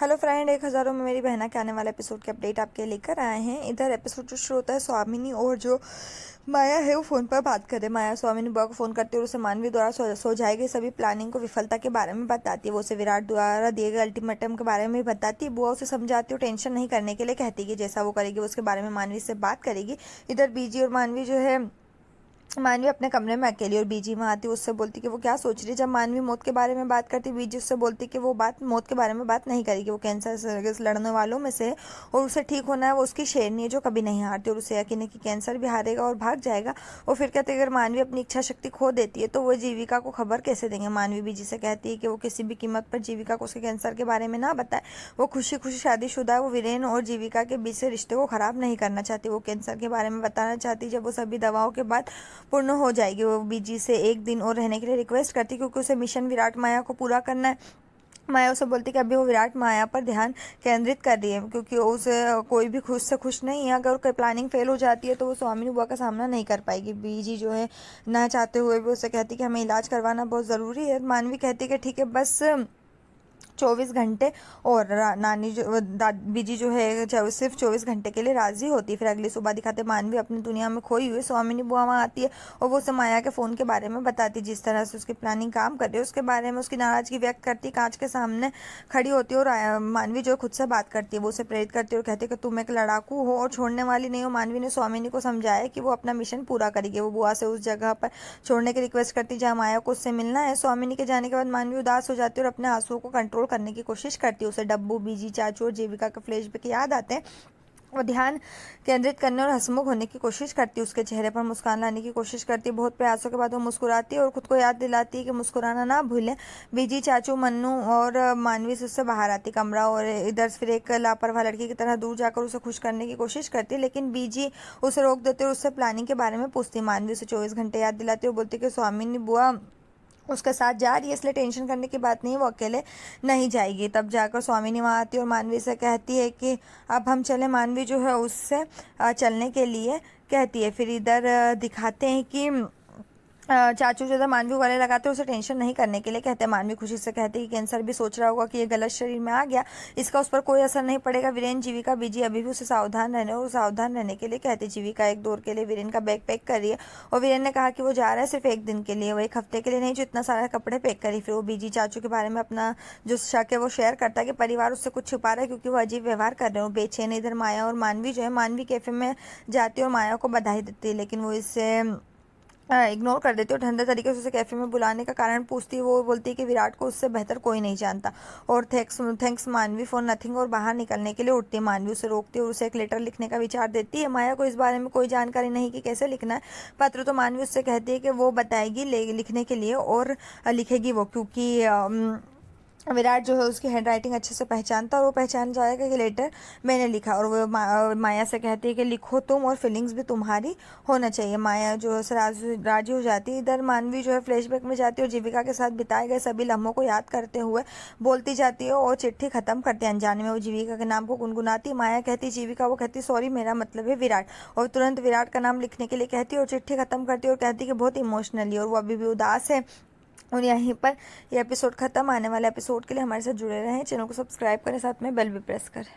Hello friend, 1000 में मेरी बहना के आने वाले एपिसोड के अपडेट आपके लेकर आए हैं। इधर एपिसोड जो शुरू होता है, स्वामिनी और जो माया है वो फोन पर बात करे। माया स्वामिनी बुआ को फोन करती है और उसे मानवी द्वारा सो जाएगी सभी प्लानिंग को विफलता के बारे में बताती है। वो उसे विराट द्वारा दिए गए अल्टीमेटम के बारे में बताती है। बुआ उसे समझाती है और टेंशन नहीं करने के लिए कहती है कि जैसा वो करेगी उसके बारे में मानवी से बात करेगी। इधर बीजी और मानवी जो है, मानवी अपने कमरे में अकेली और बीजी में आती है। उससे बोलती कि वो क्या सोच रही है। जब मानवी मौत के बारे में बात करती, बीजी उससे बोलती कि वो बात मौत के बारे में बात नहीं करेगी। वो कैंसर से लड़ने वालों में से है और उसे ठीक होना है। वो उसकी शेरनी है जो कभी नहीं हारती और उसे यकीन है कि कैंसर भी हारेगा और भाग जाएगा। और फिर कहते अगर मानवी अपनी इच्छा शक्ति खो देती है तो वो जीविका को खबर कैसे देंगे। मानवी बीजी से कहती है कि वो किसी भी कीमत पर जीविका को उसके कैंसर के बारे में ना बताए। वो खुशी खुशी शादीशुदा है। वो वीरेन और जीविका के बीच से रिश्ते को खराब नहीं करना चाहती। वो कैंसर के बारे में बताना चाहती। जब वो सभी दवाओं के बाद पूर्ण हो जाएगी, वो बीजी से एक दिन और रहने के लिए रिक्वेस्ट करती क्योंकि उसे मिशन विराट माया को पूरा करना है। माया उसे बोलती कि अभी वो विराट माया पर ध्यान केंद्रित कर रही है क्योंकि उसे कोई भी खुश से खुश नहीं है। अगर कोई प्लानिंग फेल हो जाती है तो वो स्वामिनी बुआ का सामना नहीं कर पाएगी। बीजी जो है ना चाहते हुए भी उसे कहती कि हमें इलाज करवाना बहुत ज़रूरी है। मानवी कहती कि ठीक है, बस 24 घंटे। और नानी जो बीजी जो है सिर्फ 24 घंटे के लिए राजी होती है। फिर अगली सुबह दिखाते मानवी अपनी दुनिया में खोई हुई स्वामिनी बुआ वहाँ आती है और वो उसे माया के फ़ोन के बारे में बताती है। जिस तरह से उसकी प्लानिंग काम कर रही है उसके बारे में उसकी नाराज़गी व्यक्त करती है। कांच के सामने खड़ी होती है और मानवी जो खुद से बात करती है। वो उसे प्रेरित करती है और कहती है कि तुम एक लड़ाकू हो और छोड़ने वाली नहीं हो। मानवी ने स्वामिनी को समझाया कि वो अपना मिशन पूरा करेगी। वो बुआ से उस जगह पर छोड़ने की रिक्वेस्ट करती जहाँ माया को उससे मिलना है। स्वामिनी के जाने के बाद मानवी उदास हो जाती है और अपने आंसुओं को कंट्रोल करने की कोशिश करती है। उसे डब्बू, बीजी, चाचू और जीविका के फ्लैशबैक याद आते हैं। वो ध्यान केंद्रित करने और हंसमुख होने की कोशिश करती है। उसके चेहरे पर मुस्कान लाने की कोशिश करती है। बहुत प्रयासों के बाद वो मुस्कुराती है और खुद को याद दिलाती है कि मुस्कुराना ना भूलें। बीजी, चाचू, मन्नू और मानवी से उससे बाहर आती कमरा और इधर फिर एक लापरवाह लड़की की तरह दूर जाकर उसे खुश करने की कोशिश करती है, लेकिन बीजी उसे रोक देती है और उससे प्लानिंग के बारे में पूछती है। मानवी उसे 24 घंटे याद दिलाती है और बोलती है कि स्वामिनी बुआ उसके साथ जा रही है, इसलिए टेंशन करने की बात नहीं, वो अकेले नहीं जाएगी। तब जाकर स्वामिनी वहाँ आती है और मानवी से कहती है कि अब हम चले। मानवी जो है उससे चलने के लिए कहती है। फिर इधर दिखाते हैं कि चाचू जो था मानवी वाले लगाते हैं उसे टेंशन नहीं करने के लिए कहते हैं। मानवी खुशी से कहती है कि कैंसर भी सोच रहा होगा कि ये गलत शरीर में आ गया, इसका उस पर कोई असर नहीं पड़ेगा। वीरेन, जीविका, बीजी अभी भी उसे सावधान रहने के लिए कहती है। जीविका एक दौर के लिए वीरेन का बैग पैक कर रही है और वीरेन ने कहा कि वो जा रहा है सिर्फ एक दिन के लिए, वो एक हफ्ते के लिए नहीं जो इतना सारा कपड़े पैक करी। फिर वो बीजी चाचू के बारे में अपना जो शक है वो शेयर करता है कि परिवार उससे कुछ छुपा रहा है क्योंकि वो अजीब व्यवहार कर रहे हो, बेचैन। इधर माया और मानवी जो है, मानवी कैफे में जाती है और माया को बधाई देती है, लेकिन वो इससे इग्नोर कर देती है और ठंडे तरीके से उसे कैफे में बुलाने का कारण पूछती है। वो बोलती है कि विराट को उससे बेहतर कोई नहीं जानता और थैंक्स मानवी फॉर नथिंग और बाहर निकलने के लिए उठती है। मानवी उसे रोकती है और उसे एक लेटर लिखने का विचार देती है। माया को इस बारे में कोई जानकारी नहीं कि कैसे लिखना है पत्र, तो मानवी उससे कहती है कि वो बताएगी लिखने के लिए और लिखेगी वो, क्योंकि विराट जो है उसकी हैंडराइटिंग अच्छे से पहचानता और वो पहचान जाएगा कि लेटर मैंने लिखा। और वो माया से कहती है कि लिखो तुम और फीलिंग्स भी तुम्हारी होना चाहिए। माया जो है राजी हो जाती है। इधर मानवी जो है फ्लैशबैक में जाती है और जीविका के साथ बिताए गए सभी लम्हों को याद करते हुए बोलती जाती है और चिट्ठी खत्म करती है। अनजाने में वो जीविका के नाम को गुनगुनाती है। माया कहती जीविका, वो कहती सॉरी मेरा मतलब है विराट, और तुरंत विराट का नाम लिखने के लिए कहती है और चिट्ठी खत्म करती है और कहती है कि बहुत इमोशनली और वो अभी भी उदास है। और यहीं पर ये एपिसोड खत्म। आने वाले एपिसोड के लिए हमारे साथ जुड़े रहें, चैनल को सब्सक्राइब करें, साथ में बेल भी प्रेस करें।